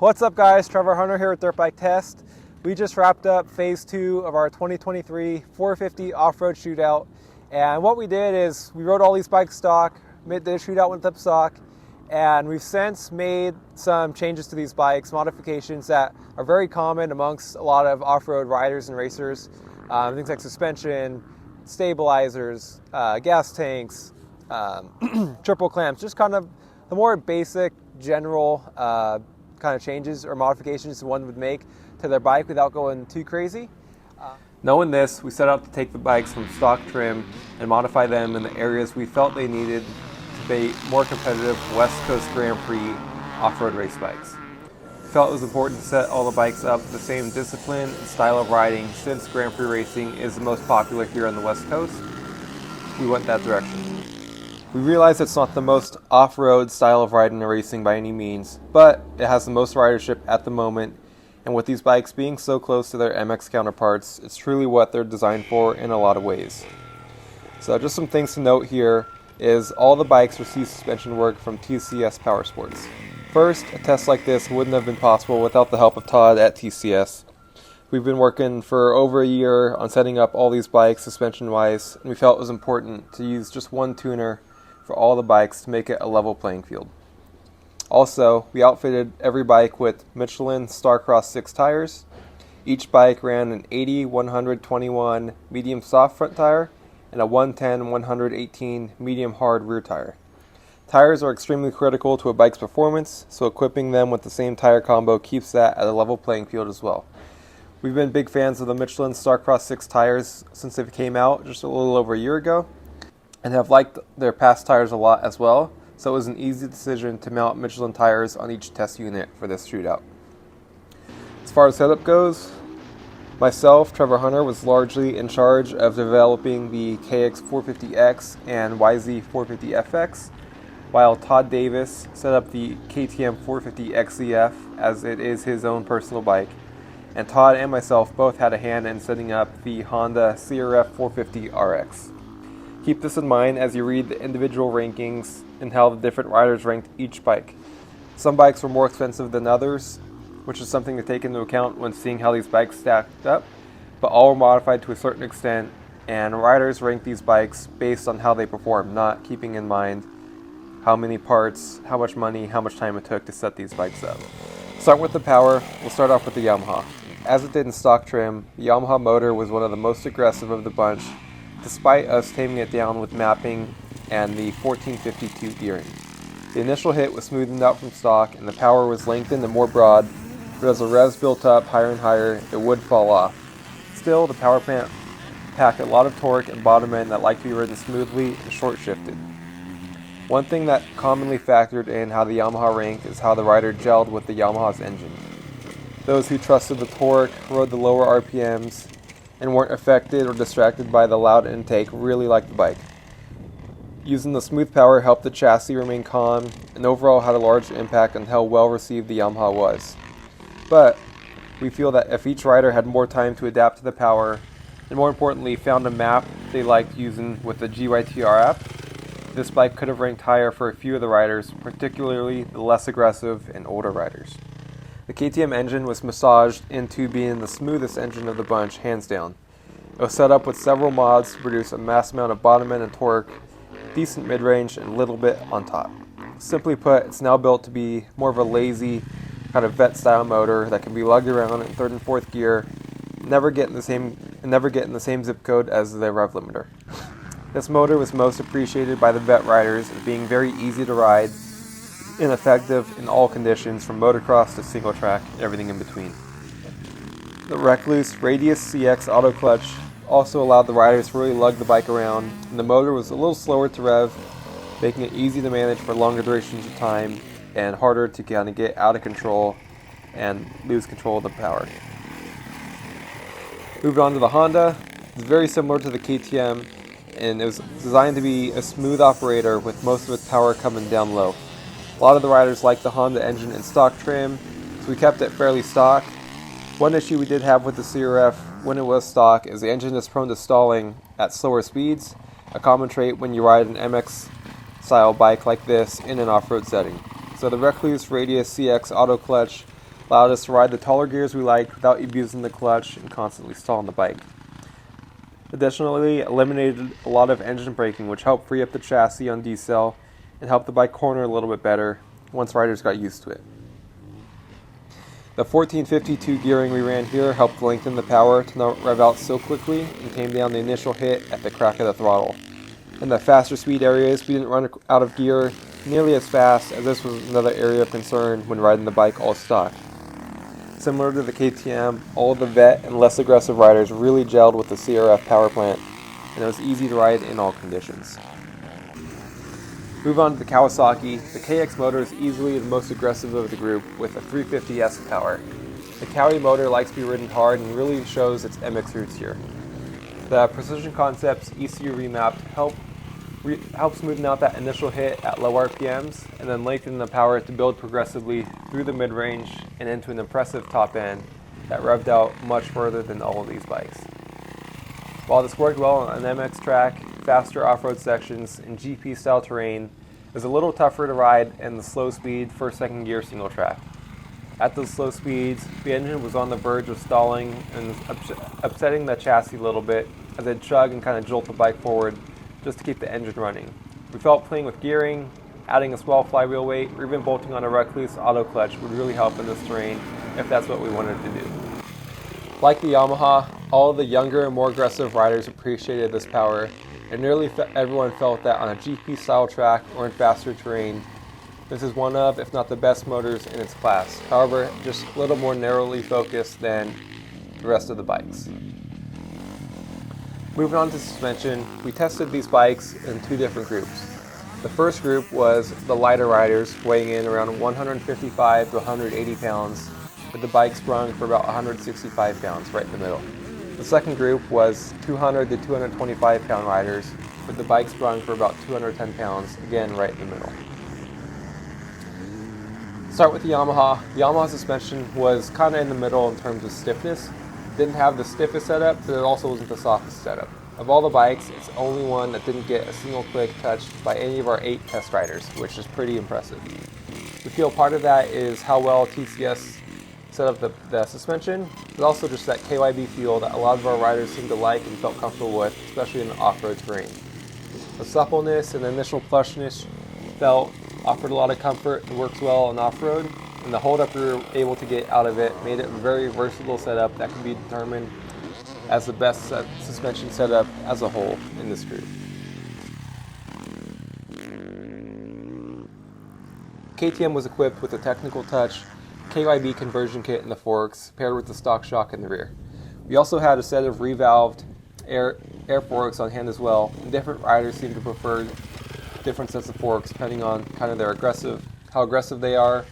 What's up guys, Trevor Hunter here with Dirt Bike Test. We just wrapped up phase 2 of our 2023 450 off-road shootout. And what we did is we rode all these bikes stock, did a shootout with them stock, and we've since made some changes to these bikes, modifications that are very common amongst a lot of off-road riders and racers. Things like suspension, stabilizers, gas tanks, triple clamps, just kind of the more basic, general kind of changes or modifications one would make to their bike without going too crazy. Knowing this, we set out to take the bikes from stock trim and modify them in the areas we felt they needed to be more competitive West Coast Grand Prix off-road race bikes. We felt it was important to set all the bikes up with the same discipline and style of riding since Grand Prix racing is the most popular here on the West Coast. We went that direction. We realize it's not the most off-road style of riding and racing by any means, but it has the most ridership at the moment, and with these bikes being so close to their MX counterparts, it's truly what they're designed for in a lot of ways. So just some things to note here is all the bikes receive suspension work from TCS Powersports. First, a test like this wouldn't have been possible without the help of Todd at TCS. We've been working for over a year on setting up all these bikes suspension-wise, and we felt it was important to use just one tuner for all the bikes to make it a level playing field. Also, we outfitted every bike with Michelin Starcross 6 tires. Each bike ran an 80-121 medium soft front tire and a 110-118 medium hard rear tire. Tires are extremely critical to a bike's performance, so equipping them with the same tire combo keeps that at a level playing field as well. We've been big fans of the Michelin Starcross 6 tires since they came out just a little over a year ago, and have liked their past tires a lot as well, so it was an easy decision to mount Michelin tires on each test unit for this shootout. As far as setup goes, myself, Trevor Hunter, was largely in charge of developing the KX450X and YZ450FX, while Todd Davis set up the KTM 450XZF as it is his own personal bike, and Todd and myself both had a hand in setting up the Honda CRF 450RX. Keep this in mind as you read the individual rankings and how the different riders ranked each bike. Some bikes were more expensive than others, which is something to take into account when seeing how these bikes stacked up, but all were modified to a certain extent, and riders ranked these bikes based on how they perform, not keeping in mind how many parts, how much money, how much time it took to set these bikes up. Start with the power. We'll start off with the Yamaha. As it did in stock trim, the Yamaha motor was one of the most aggressive of the bunch, despite us taming it down with mapping and the 1452 gearing. The initial hit was smoothened out from stock and the power was lengthened and more broad, but as the revs built up higher and higher, it would fall off. Still, the power plant packed a lot of torque and bottom end that liked to be ridden smoothly and short shifted. One thing that commonly factored in how the Yamaha ranked is how the rider gelled with the Yamaha's engine. Those who trusted the torque, rode the lower RPMs, and weren't affected or distracted by the loud intake really liked the bike. Using the smooth power helped the chassis remain calm and overall had a large impact on how well received the Yamaha was. But we feel that if each rider had more time to adapt to the power, and more importantly found a map they liked using with the GYTR app, this bike could have ranked higher for a few of the riders, particularly the less aggressive and older riders. The KTM engine was massaged into being the smoothest engine of the bunch, hands down. It was set up with several mods to produce a mass amount of bottom end and torque, decent mid-range, and a little bit on top. Simply put, it's now built to be more of a lazy, kind of vet-style motor that can be lugged around in third and fourth gear, never get in the same zip code as the rev limiter. This motor was most appreciated by the vet riders as being very easy to ride and effective in all conditions, from motocross to single track and everything in between. The Recluse Radius CX auto clutch also allowed the riders to really lug the bike around, and the motor was a little slower to rev, making it easy to manage for longer durations of time and harder to kind of get out of control and lose control of the power. Moving on to the Honda, it's very similar to the KTM, and it was designed to be a smooth operator with most of its power coming down low. A lot of the riders liked the Honda engine in stock trim, so we kept it fairly stock. One issue we did have with the CRF when it was stock is the engine is prone to stalling at slower speeds, a common trait when you ride an MX style bike like this in an off-road setting. So the Recluse Radius CX auto clutch allowed us to ride the taller gears we liked without abusing the clutch and constantly stalling the bike. Additionally, it eliminated a lot of engine braking, which helped free up the chassis on decel and helped the bike corner a little bit better once riders got used to it. The 1452 gearing we ran here helped lengthen the power to not rev out so quickly and tame down the initial hit at the crack of the throttle. In the faster speed areas, we didn't run out of gear nearly as fast, as this was another area of concern when riding the bike all stock. Similar to the KTM, all of the vet and less aggressive riders really gelled with the CRF power plant, and it was easy to ride in all conditions. Move on to the Kawasaki. The KX motor is easily the most aggressive of the group with a 350S power. The Kawi motor likes to be ridden hard and really shows its MX roots here. The Precision Concepts ECU remap helps smooth out that initial hit at low RPMs and then lengthen the power to build progressively through the mid-range and into an impressive top end that revved out much further than all of these bikes. While this worked well on an MX track, faster off-road sections, and GP-style terrain, it was a little tougher to ride in the slow-speed first-second gear single track. At those slow speeds, the engine was on the verge of stalling and upsetting the chassis a little bit as it chug and kind of jolt the bike forward just to keep the engine running. We felt playing with gearing, adding a small flywheel weight, or even bolting on a recluse auto clutch would really help in this terrain if that's what we wanted to do. Like the Yamaha, all of the younger and more aggressive riders appreciated this power, and nearly everyone felt that on a GP-style track or in faster terrain, this is one of, if not the best motors in its class. However, just a little more narrowly focused than the rest of the bikes. Moving on to suspension, we tested these bikes in two different groups. The first group was the lighter riders, weighing in around 155 to 180 pounds, with the bike sprung for about 165 pounds, right in the middle. The second group was 200 to 225 pound riders, with the bike sprung for about 210 pounds, again right in the middle. Start with the Yamaha. The Yamaha suspension was kind of in the middle in terms of stiffness. Didn't have the stiffest setup, but it also wasn't the softest setup. Of all the bikes, it's the only one that didn't get a single click touched by any of our 8 test riders, which is pretty impressive. We feel part of that is how well TCS set up the suspension, but also just that KYB feel that a lot of our riders seemed to like and felt comfortable with, especially in the off-road terrain. The suppleness and the initial plushness offered a lot of comfort and works well on off-road, and the holdup we were able to get out of it made it a very versatile setup that can be determined as the best suspension setup as a whole in this group. KTM was equipped with a technical touch KYB conversion kit in the forks, paired with the stock shock in the rear. We also had a set of revalved air forks on hand as well, and different riders seem to prefer different sets of forks depending on kind of how aggressive they are,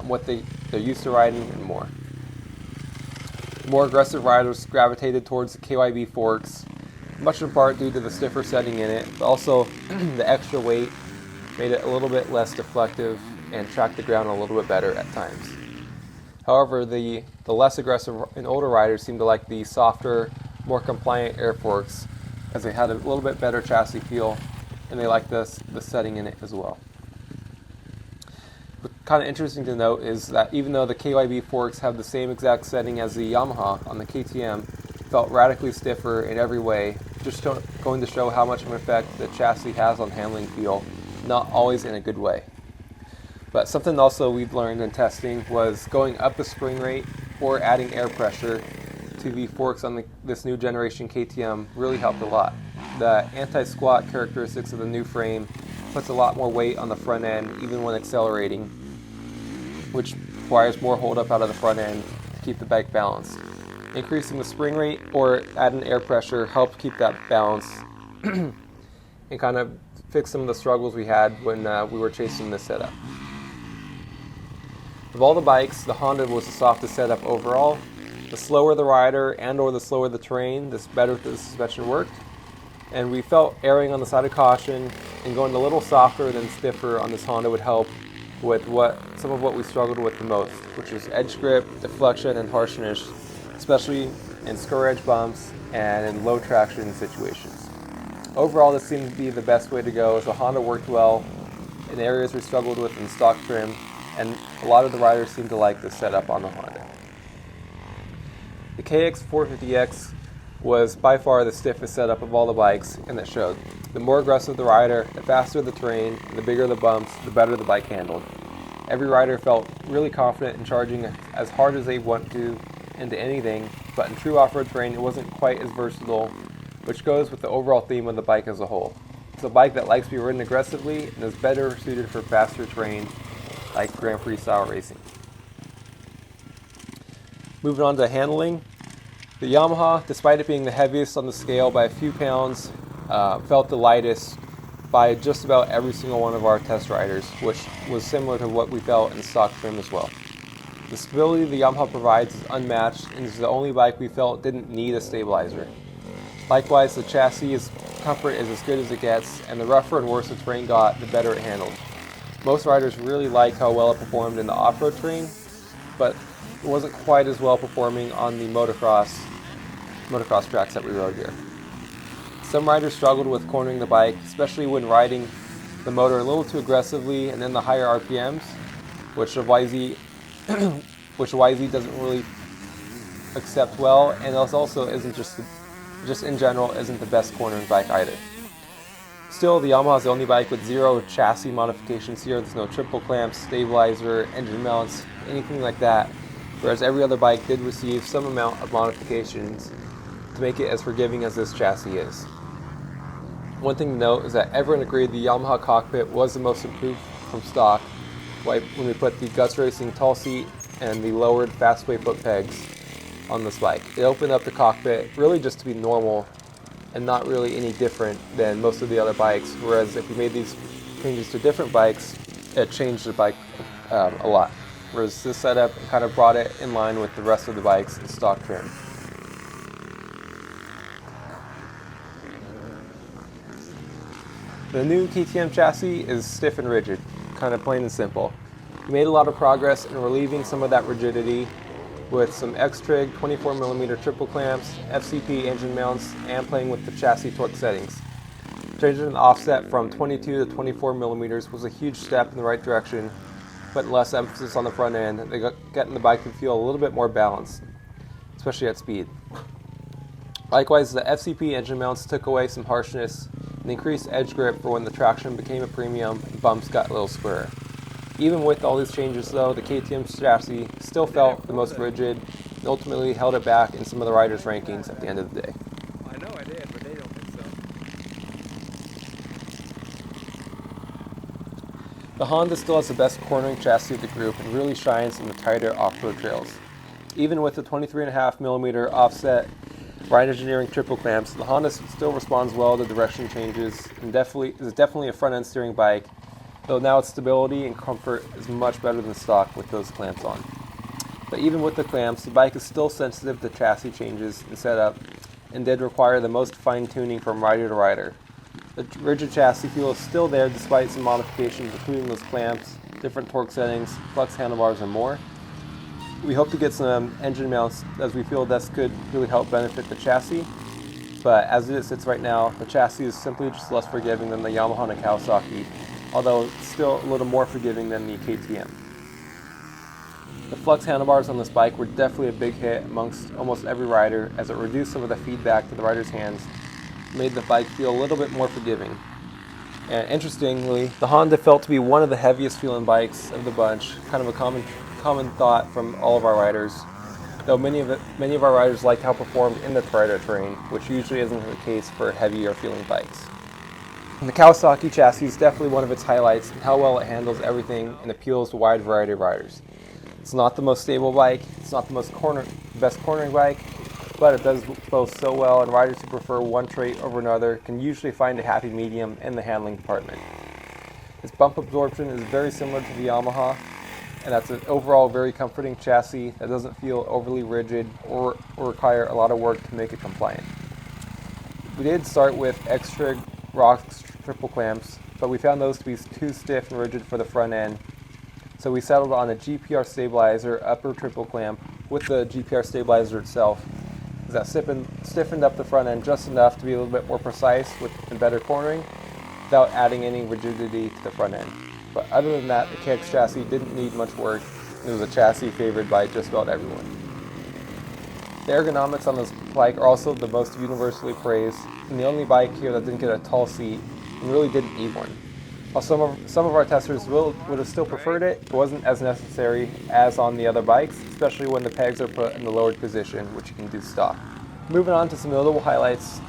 what they're used to riding, and more. More aggressive riders gravitated towards the KYB forks, much in part due to the stiffer setting in it, but also the extra weight made it a little bit less deflective and tracked the ground a little bit better at times. However, the less aggressive and older riders seemed to like the softer, more compliant air forks as they had a little bit better chassis feel, and they liked the setting in it as well. What's kind of interesting to note is that even though the KYB forks have the same exact setting as the Yamaha on the KTM, it felt radically stiffer in every way, just going to show how much of an effect the chassis has on handling feel, not always in a good way. But something also we've learned in testing was going up the spring rate or adding air pressure to the forks on this new generation KTM really helped a lot. The anti-squat characteristics of the new frame puts a lot more weight on the front end even when accelerating, which requires more hold up out of the front end to keep the bike balanced. Increasing the spring rate or adding air pressure helped keep that balance and kind of fix some of the struggles we had when we were chasing this setup. Of all the bikes, the Honda was the softest setup overall. The slower the rider and or the slower the terrain, the better the suspension worked. And we felt erring on the side of caution and going a little softer than stiffer on this Honda would help with some of what we struggled with the most, which was edge grip, deflection, and harshness, especially in square edge bumps and in low traction situations. Overall, this seemed to be the best way to go, as the Honda worked well in areas we struggled with in stock trim, and a lot of the riders seem to like this setup on the Honda. The KX450X was by far the stiffest setup of all the bikes, and it showed. The more aggressive the rider, the faster the terrain, and the bigger the bumps, the better the bike handled. Every rider felt really confident in charging as hard as they want to into anything, but in true off-road terrain it wasn't quite as versatile, which goes with the overall theme of the bike as a whole. It's a bike that likes to be ridden aggressively and is better suited for faster terrain like Grand Prix style racing. Moving on to handling, the Yamaha, despite it being the heaviest on the scale by a few pounds, felt the lightest by just about every single one of our test riders, which was similar to what we felt in stock trim as well. The stability the Yamaha provides is unmatched and is the only bike we felt didn't need a stabilizer. Likewise, the chassis comfort is as good as it gets, and the rougher and worse the terrain got, the better it handled. Most riders really liked how well it performed in the off-road terrain, but it wasn't quite as well performing on the motocross tracks that we rode here. Some riders struggled with cornering the bike, especially when riding the motor a little too aggressively and in the higher RPMs, which YZ doesn't really accept well, and also isn't just in general isn't the best cornering bike either. Still, the Yamaha is the only bike with zero chassis modifications here. There's no triple clamps, stabilizer, engine mounts, anything like that, whereas every other bike did receive some amount of modifications to make it as forgiving as this chassis is. One thing to note is that everyone agreed the Yamaha cockpit was the most improved from stock when we put the Guts Racing tall seat and the lowered Fastway foot pegs on this bike. It opened up the cockpit really just to be normal and not really any different than most of the other bikes, whereas if we made these changes to different bikes, it changed the bike a lot. Whereas this setup kind of brought it in line with the rest of the bikes in stock trim. The new KTM chassis is stiff and rigid, kind of plain and simple. We made a lot of progress in relieving some of that rigidity with some X-Trig 24mm triple clamps, FCP engine mounts, and playing with the chassis torque settings. Changing the offset from 22 to 24mm was a huge step in the right direction, but less emphasis on the front end, getting the bike to feel a little bit more balanced, especially at speed. Likewise, the FCP engine mounts took away some harshness and increased edge grip for when the traction became a premium and bumps got a little squarer. Even with all these changes though, the KTM chassis still felt the most rigid and ultimately held it back in some of the riders' rankings at the end of the day. I know I did, but they don't think so. The Honda still has the best cornering chassis of the group and really shines in the tighter off-road trails. Even with the 23.5mm offset Ride Engineering triple clamps, the Honda still responds well to direction changes and is definitely a front-end steering bike, though now its stability and comfort is much better than stock with those clamps on. But even with the clamps, the bike is still sensitive to chassis changes and setup and did require the most fine-tuning from rider to rider. The rigid chassis feel is still there despite some modifications including those clamps, different torque settings, flex handlebars, and more. We hope to get some engine mounts as we feel this could really help benefit the chassis, but as it sits right now, the chassis is simply just less forgiving than the Yamaha and Kawasaki, although it's still a little more forgiving than the KTM. The flex handlebars on this bike were definitely a big hit amongst almost every rider as it reduced some of the feedback to the rider's hands, made the bike feel a little bit more forgiving. And interestingly, the Honda felt to be one of the heaviest feeling bikes of the bunch, kind of a common thought from all of our riders, though many of our riders liked how it performed in the rider terrain, which usually isn't the case for heavier feeling bikes. And the Kawasaki chassis is definitely one of its highlights in how well it handles everything and appeals to a wide variety of riders. It's not the most stable bike, it's not the best cornering bike, but it does both so well, and riders who prefer one trait over another can usually find a happy medium in the handling department. Its bump absorption is very similar to the Yamaha, and that's an overall very comforting chassis that doesn't feel overly rigid or require a lot of work to make it compliant. We did start with X-Trig Rocks triple clamps, but we found those to be too stiff and rigid for the front end, so we settled on a GPR stabilizer upper triple clamp with the GPR stabilizer itself, as that stiffened up the front end just enough to be a little bit more precise and better cornering without adding any rigidity to the front end. But other than that, the KX chassis didn't need much work. It was a chassis favored by just about everyone. The ergonomics on this bike are also the most universally praised, and the only bike here that didn't get a tall seat and really didn't need one. While some of our testers would have still preferred it, it wasn't as necessary as on the other bikes, especially when the pegs are put in the lowered position, which you can do stock. Moving on to some notable highlights,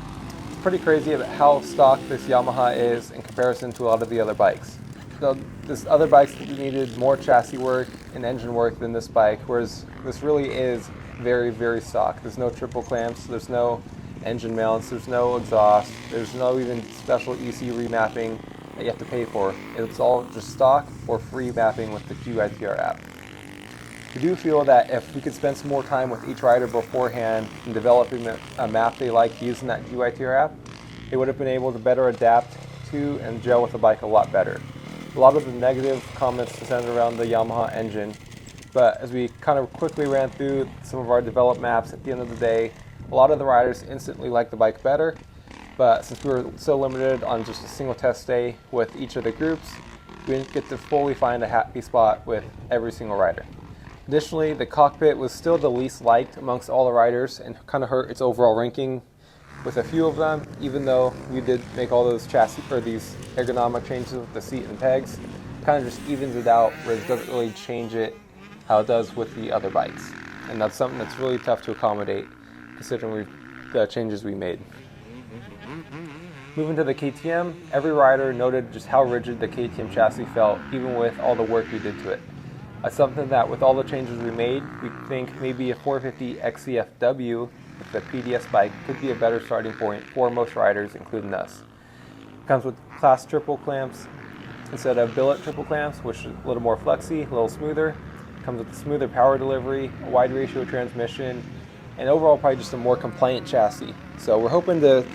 it's pretty crazy about how stock this Yamaha is in comparison to a lot of the other bikes. So this other bikes needed more chassis work and engine work than this bike, whereas this really is very, very stock. There's no triple clamps, there's no engine mounts, there's no exhaust, there's no even special EC remapping that you have to pay for. It's all just stock or free mapping with the QITR app. We do feel that if we could spend some more time with each rider beforehand in developing a map they like using that QITR app, they would have been able to better adapt to and gel with the bike a lot better. A lot of the negative comments centered around the Yamaha engine, but as we kind of quickly ran through some of our developed maps, at the end of the day, a lot of the riders instantly liked the bike better. But since we were so limited on just a single test day with each of the groups, we didn't get to fully find a happy spot with every single rider. Additionally, the cockpit was still the least liked amongst all the riders and kind of hurt its overall ranking with a few of them, even though we did make all those chassis or these ergonomic changes with the seat and pegs. It kind of just evens it out, where it doesn't really change it how it does with the other bikes. And that's something that's really tough to accommodate considering the changes we made. Moving to the KTM, every rider noted just how rigid the KTM chassis felt, even with all the work we did to it. That's something that with all the changes we made, we think maybe a 450 XCFW with the PDS bike could be a better starting point for most riders, including us. It comes with class triple clamps instead of billet triple clamps, which is a little more flexy, a little smoother. It comes with a smoother power delivery, a wide ratio transmission, and overall probably just a more compliant chassis. So we're hoping to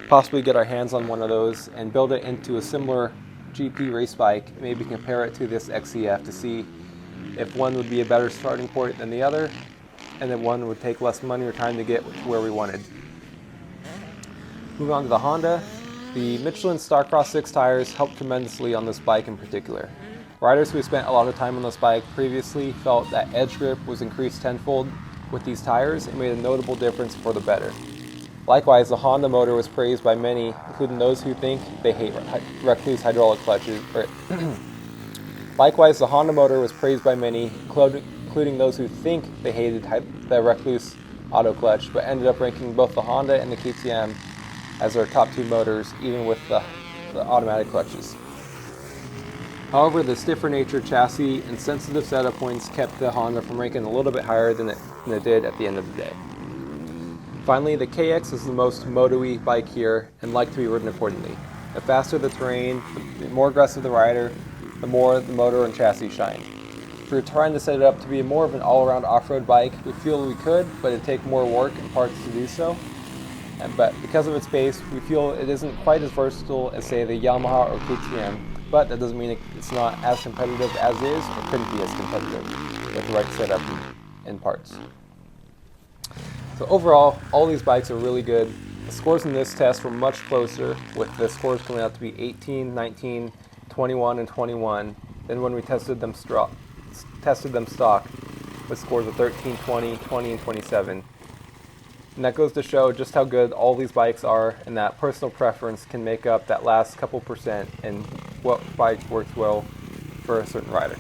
possibly get our hands on one of those and build it into a similar GP race bike, maybe compare it to this XCF to see if one would be a better starting point than the other, and then one would take less money or time to get to where we wanted. Moving on to the Honda, the Michelin Starcross 6 tires helped tremendously on this bike in particular. Riders who spent a lot of time on this bike previously felt that edge grip was increased tenfold with these tires and made a notable difference for the better. Likewise, the Honda motor was praised by many, including those who think they hate Recluse hydraulic clutches. Likewise, the Honda motor was praised by many, including those who think they hated the Recluse auto clutch, but ended up ranking both the Honda and the KTM as their top two motors, even with the automatic clutches. However, the stiffer nature chassis and sensitive setup points kept the Honda from ranking a little bit higher than it did at the end of the day. Finally, the KX is the most moto-y bike here and like to be ridden accordingly. The faster the terrain, the more aggressive the rider, the more the motor and chassis shine. If we were trying to set it up to be more of an all-around off-road bike, we feel we could, but it'd take more work and parts to do so. But because of its base, we feel it isn't quite as versatile as, say, the Yamaha or KTM, but that doesn't mean it's not as competitive as is, or couldn't be as competitive with the right setup and parts. So overall, all these bikes are really good. The scores in this test were much closer, with the scores coming out to be 18, 19, 21, and 21 than when we tested them stock with scores of 13, 20, 20, and 27. And that goes to show just how good all these bikes are, and that personal preference can make up that last couple percent in what bike works well for a certain rider.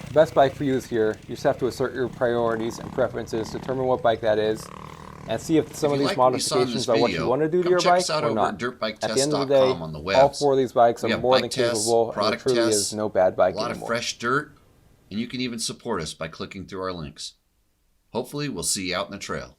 The best bike for you is here. You just have to assert your priorities and preferences, determine what bike that is, and see if some of these modifications are what you want to do to your bike or not. At the end of the day, all four of these bikes are more than capable, and there truly is no bad bike anymore. A lot of fresh dirt, and you can even support us by clicking through our links. Hopefully, we'll see you out in the trail.